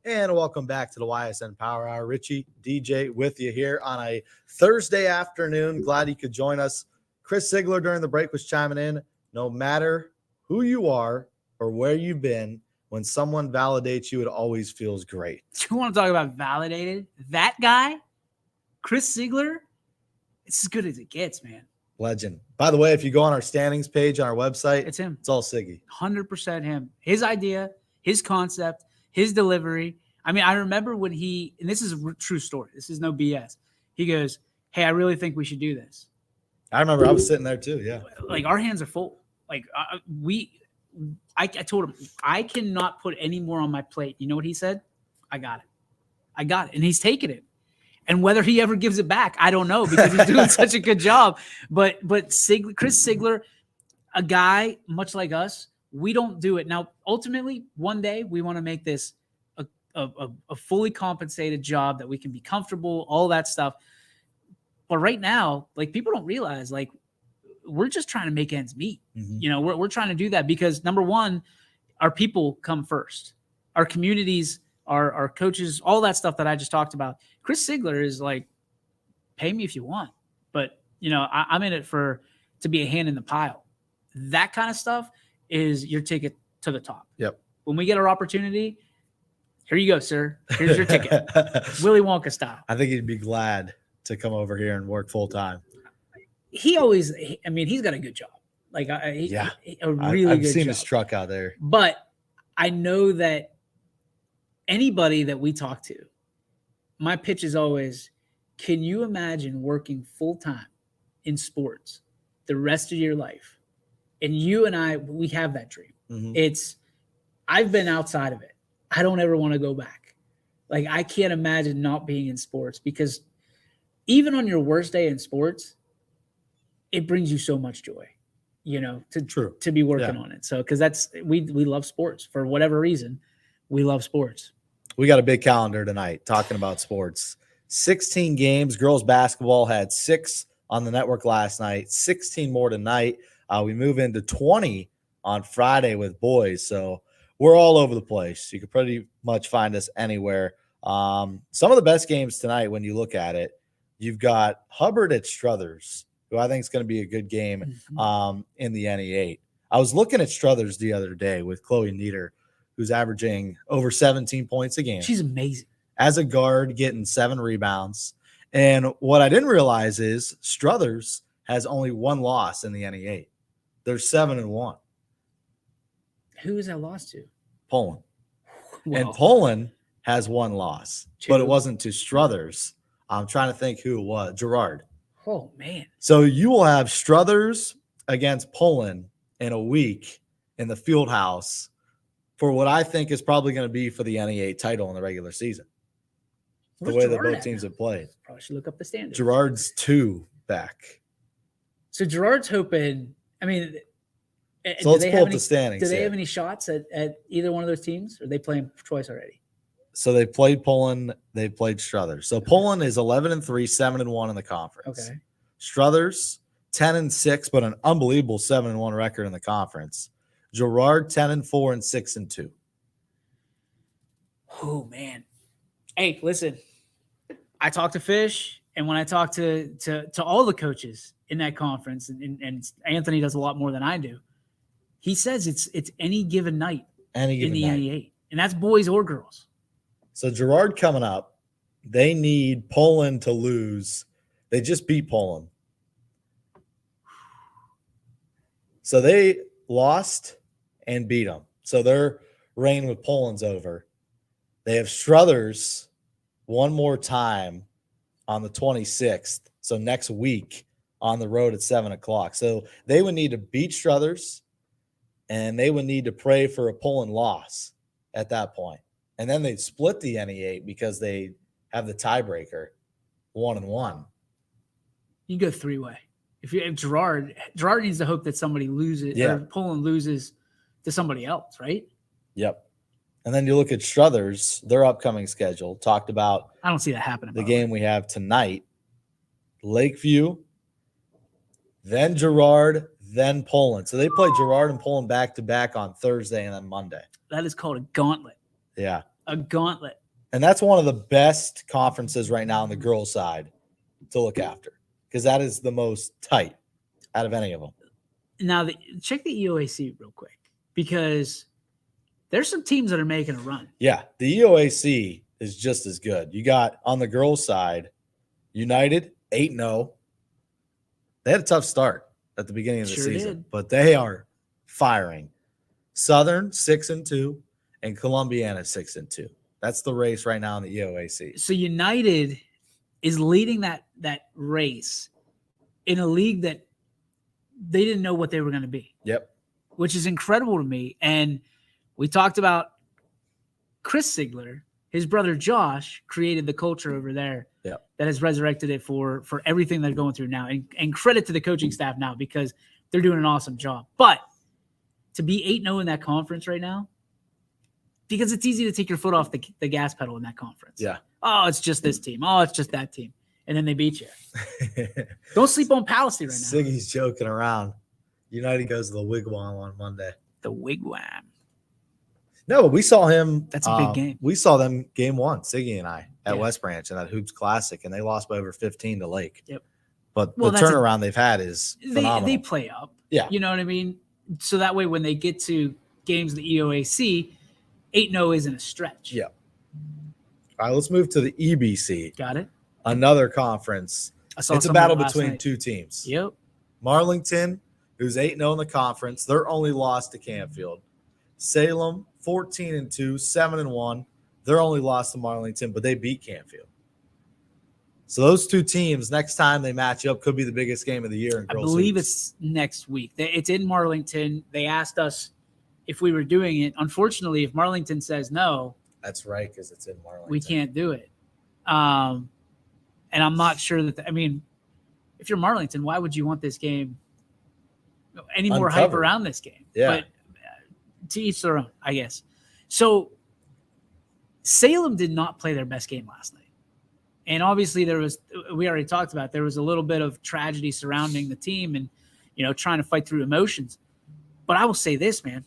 And welcome back to the Ysn Power Hour. Richie, DJ with you here on a Thursday afternoon. Glad you could join us. Chris Sigler during the break was chiming in. No matter who you are or where you've been, when someone validates you, it always feels great. You want to talk about validated? That guy, Chris Sigler, it's as good as it gets, man. Legend. By the way, if you go on our standings page on our website, it's him. It's all Siggy. 100% him. His idea, his concept, his delivery. I mean, I remember when and this is a true story. This is no BS. He goes, "Hey, I really think we should do this." I remember I was sitting there too. Yeah. Like our hands are full. Like I told him, I cannot put any more on my plate. You know what he said? I got it. And he's taking it. And whether he ever gives it back, I don't know, because he's doing such a good job. But Chris Sigler, a guy much like us, we don't do it. Now, ultimately, one day we want to make this a fully compensated job that we can be comfortable, all that stuff. But right now, like, people don't realize, like, we're just trying to make ends meet. Mm-hmm. You know, we're trying to do that because, number one, our people come first. Our communities, our coaches, all that stuff that I just talked about. Chris Sigler is like, pay me if you want, but you know, I'm in it to be a hand in the pile. That kind of stuff is your ticket to the top. Yep. When we get our opportunity, here you go, sir. Here's your ticket. Willy Wonka style. I think he'd be glad to come over here and work full time. He's got a good job. Like, a really good job. I've seen his truck out there. But I know that anybody that we talk to, my pitch is always, can you imagine working full time in sports the rest of your life? And you and I, we have that dream. Mm-hmm. I've been outside of it. I don't ever want to go back. Like, I can't imagine not being in sports, because even on your worst day in sports, it brings you so much joy, you know, to be working on it. So, because we love sports for whatever reason. We love sports. We got a big calendar tonight talking about sports. 16 games. Girls basketball had 6 on the network last night, 16 more tonight. We move into 20 on Friday with boys. So we're all over the place. You could pretty much find us anywhere. Some of the best games tonight, when you look at it, you've got Hubbard at Struthers who I think is going to be a good game in the NE8. I was looking at Struthers the other day with Chloe Nieder, who's averaging over 17 points a game. She's amazing. As a guard, getting 7 rebounds. And what I didn't realize is Struthers has only 1 loss in the NE8. They're 7-1. Who is that lost to? Poland. Wow. And Poland has 1 loss, 2. but it wasn't to Struthers. I'm trying to think who it was. Gerard. Oh, man. So you will have Struthers against Poland in a week in the field house for what I think is probably going to be for the NE8 title in the regular season. Where's the way Gerard that both at teams now? have played. Probably should look up the standings. Gerard's 2 back. So Gerard's hoping. I mean, So let's pull up the standings. Do they here. have any shots at either one of those teams? Or are they playing twice already? So they played Poland. They played Struthers. So Poland is 11-3, 7-1 in the conference. Okay. Struthers 10-6, but an unbelievable 7-1 record in the conference. Gerard 10-4 and 6-2. Oh man. Hey, listen. I talked to Fish, and when I talk to all the coaches in that conference, and Anthony does a lot more than I do, he says it's any given night in the NE8, and that's boys or girls. So Gerard coming up, they need Poland to lose. They just beat Poland. So they lost and beat them. So their reign with Poland's over. They have Struthers one more time on the 26th. So next week on the road at 7 o'clock. So they would need to beat Struthers, and they would need to pray for a Poland loss at that point. And then they'd split the NE8 because they have the tiebreaker 1-1. You go 3-way. If Gerard needs to hope that somebody loses, or Poland loses to somebody else, right? Yep. And then you look at Struthers, their upcoming schedule, talked about. I don't see that happening. The game we have tonight, Lakeview, then Gerard, then Poland. So they play Gerard and Poland back-to-back on Thursday and then Monday. That is called a gauntlet. Yeah. A gauntlet. And that's one of the best conferences right now on the girls' side to look after because that is the most tight out of any of them. Now, check the EOAC real quick because there's some teams that are making a run. Yeah, the EOAC is just as good. You got on the girls' side, United 8-0. They had a tough start at the beginning of the season, but they are firing. Southern 6-2 and Columbiana 6-2. That's the race right now in the EOAC. So United is leading that race in a league that they didn't know what they were going to be. Yep. Which is incredible to me. And we talked about Chris Sigler, his brother Josh, created the culture over there that has resurrected it for everything they're going through now. And credit to the coaching staff now because they're doing an awesome job. But to be 8-0 in that conference right now, because it's easy to take your foot off the gas pedal in that conference. Yeah. Oh, it's just this team. Oh, it's just that team. And then they beat you. Don't sleep on Palestine right now. Siggy's joking around. United goes to the Wigwam on Monday. The Wigwam. No, but we saw him. That's a big game. We saw them game 1, Siggy and I, at West Branch in that Hoops Classic, and they lost by over 15 to Lake. Yep. But the turnaround they've had is phenomenal. They play up. Yeah. You know what I mean? So that way when they get to games in the EOAC, 8-0 isn't a stretch. Yeah. All right, let's move to the EBC. Got it. Another conference. It's a battle between 2 teams. Yep. Marlington, who's 8-0 in the conference, their only loss to Canfield. Salem, 14-2, 7-1. Their only loss to Marlington, but they beat Canfield. So those 2 teams, next time they match up, could be the biggest game of the year in girls' I believe hoops. it's next week. It's in Marlington. They asked us if we were doing it. Unfortunately, if Marlington says no, that's right, because it's in Marlington. We can't do it. And I'm not sure that if you're Marlington, why would you want this game any more hype around this game? Yeah. But to each their own, I guess. So Salem did not play their best game last night. And obviously we already talked about, there was a little bit of tragedy surrounding the team and, trying to fight through emotions. But I will say this, man,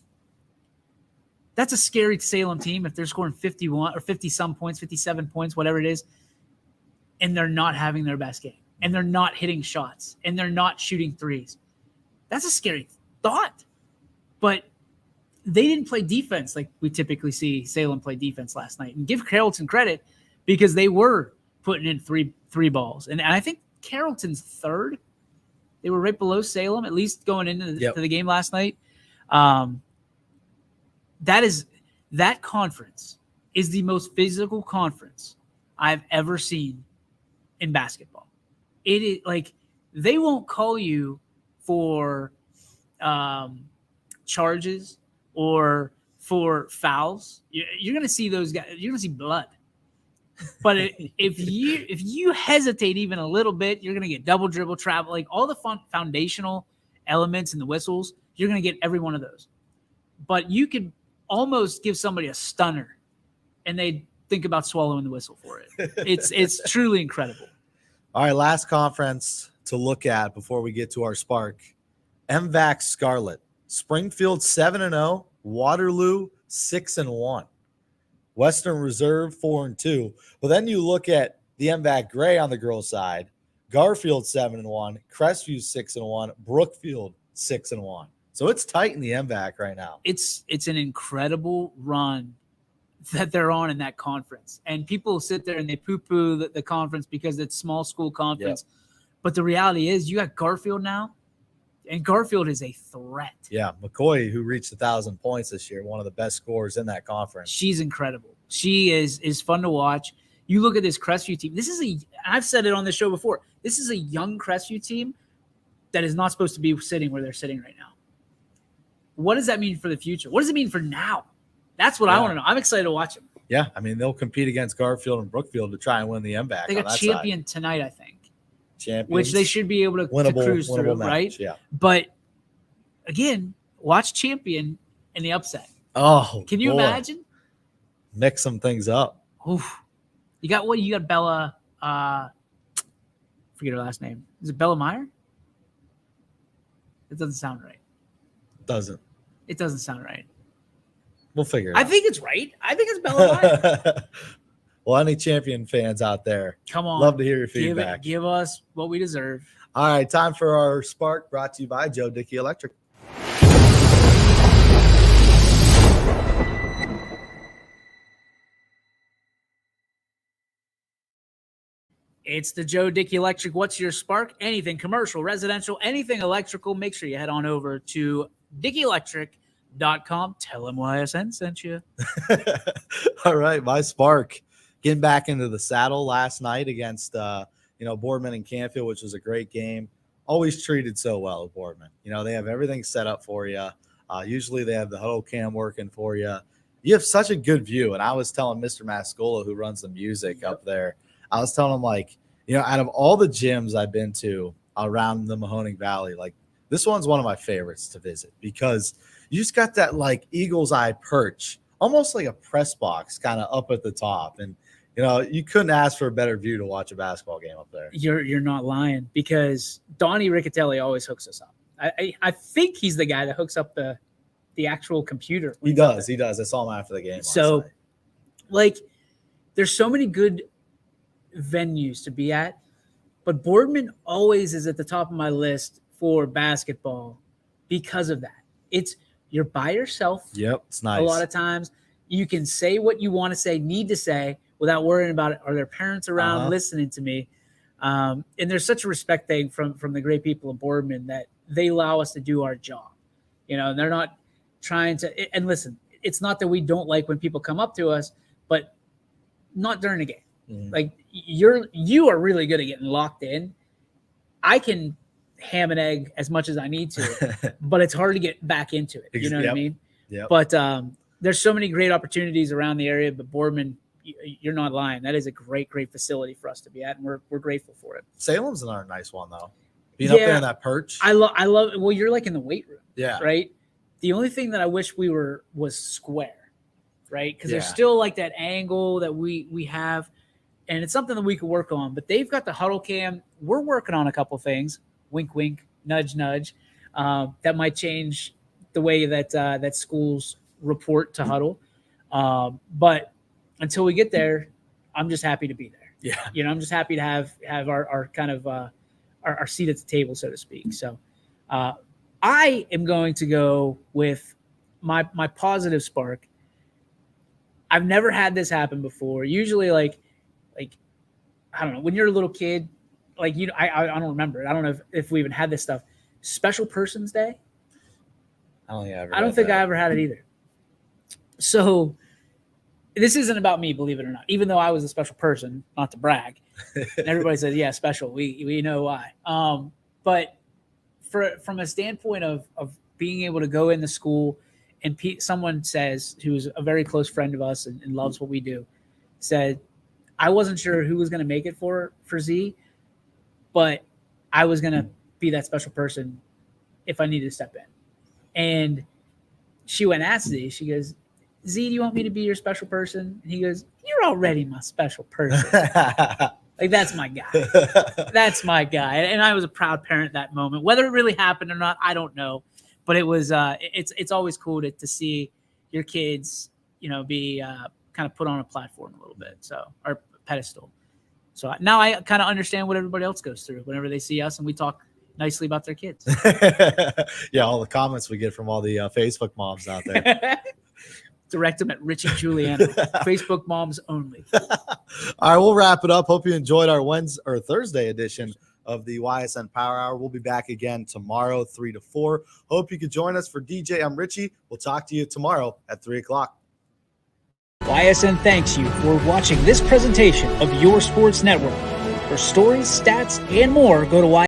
that's a scary Salem team if they're scoring 51 or 50 some points, 57 points, whatever it is, and they're not having their best game. and they're not hitting shots and they're not shooting threes. That's a scary thought. But they didn't play defense like we typically see Salem play defense last night. And give Carrollton credit because they were putting in three balls. And I think Carrollton's third. They were right below Salem, at least going into the game last night. That conference is the most physical conference I've ever seen in basketball. It is like they won't call you for charges or for fouls. You're going to see those guys. You're going to see blood. But if you hesitate even a little bit, you're going to get double dribble, travel, like all the foundational elements in the whistles. You're going to get every one of those. But you could almost give somebody a stunner, and they think about swallowing the whistle for it. It's truly incredible. All right, last conference to look at before we get to our spark. MVAC Scarlet. Springfield 7-0, Waterloo 6-1. Western Reserve 4-2. But then you look at the MVAC Gray on the girls' side. Garfield 7-1, Crestview 6-1, Brookfield 6-1. So it's tight in the MVAC right now. It's an incredible run that they're on in that conference. And people sit there and they poo-poo the conference because it's small school conference. Yep. But the reality is you got Garfield now, and Garfield is a threat. Yeah, McCoy, who reached 1,000 points this year, one of the best scorers in that conference. She's incredible. She is fun to watch. You look at this Crestview team. I've said it on the show before. This is a young Crestview team that is not supposed to be sitting where they're sitting right now. What does that mean for the future? What does it mean for now? That's what I want to know. I'm excited to watch them. Yeah, I mean, they'll compete against Garfield and Brookfield to try and win the MVAC. They got champion tonight, I think. Champions, which they should be able to cruise through, match, right? Yeah. But again, watch champion in the upset. Oh, can you imagine? Mix some things up. Oof. You got Bella. Forget her last name. Is it Bella Meyer? It doesn't sound right. It doesn't sound right. We'll figure it out. I think it's right. I think it's Bella Meyer. Well, any champion fans out there, come on. Love to hear your feedback. Give us what we deserve. All right, time for our Spark, brought to you by Joe Dickey Electric. It's the Joe Dickey Electric. What's your spark? Anything commercial, residential, anything electrical. Make sure you head on over to DickeyElectric.com. Tell them YSN sent you. All right, my spark. Getting back into the saddle last night against, Boardman and Canfield, which was a great game. Always treated so well at Boardman. They have everything set up for you. Usually they have the huddle cam working for you. You have such a good view. And I was telling Mr. Mascola, who runs the music up there, I was telling him, out of all the gyms I've been to around the Mahoning Valley, this one's one of my favorites to visit because you just got that eagle's eye perch, almost like a press box kind of up at the top. And you couldn't ask for a better view to watch a basketball game up there. You're not lying because Donnie Riccatelli always hooks us up. I think he's the guy that hooks up the actual computer. He does. I saw him after the game. So, there's so many good venues to be at, but Boardman always is at the top of my list for basketball because of that. You're by yourself. Yep, it's nice. A lot of times you can say what you want to say, need to say, without worrying about it. Are there parents around listening to me? And there's such a respect thing from the great people of Boardman that they allow us to do our job. And they're not trying to. And listen, it's not that we don't like when people come up to us, but not during a game. Mm-hmm. You are really good at getting locked in. I can ham and egg as much as I need to, but it's hard to get back into it. You know what I mean? Yeah. But there's so many great opportunities around the area, but Boardman, you're not lying. That is a great, great facility for us to be at, and we're grateful for it. Salem's another nice one, though. Being up there in that perch. I love it. Well, you're in the weight room. Yeah. Right? The only thing that I wish we was square, right? Because there's still that angle that we have, and it's something that we could work on. But they've got the huddle cam. We're working on a couple things. Wink, wink, nudge, nudge. That might change the way that schools report to huddle. But until we get there, I'm just happy to be there. Yeah. I'm just happy to have our kind of our seat at the table, so to speak. So I am going to go with my positive spark. I've never had this happen before. Usually, like I don't know, when you're a little kid, like I don't remember it. I don't know if we even had this stuff. Special Persons Day. I don't think I ever had it either. So this isn't about me, believe it or not. Even though I was a special person, not to brag, and everybody says, "Yeah, special." We know why. But from a standpoint of being able to go into school, and someone says, who's a very close friend of us and loves what we do, said, I wasn't sure who was going to make it for Z, but I was going to be that special person if I needed to step in. And she went and asked Z, she goes, Z, do you want me to be your special person? And he goes, you're already my special person. Like, that's my guy. That's my guy. And I was a proud parent that moment. Whether it really happened or not, I don't know. But it was it's always cool to see your kids, be kind of put on a platform a little bit, or pedestal. So now I kind of understand what everybody else goes through whenever they see us and we talk nicely about their kids. Yeah, all the comments we get from all the Facebook moms out there. Direct them at Richie Giuliano. Facebook moms only. All right, we'll wrap it up. Hope you enjoyed our Thursday edition of the YSN Power Hour. We'll be back again tomorrow, 3 to 4. Hope you could join us. For DJ, I'm Richie. We'll talk to you tomorrow at 3 o'clock. YSN thanks you for watching this presentation of Your Sports Network. For stories, stats, and more, go to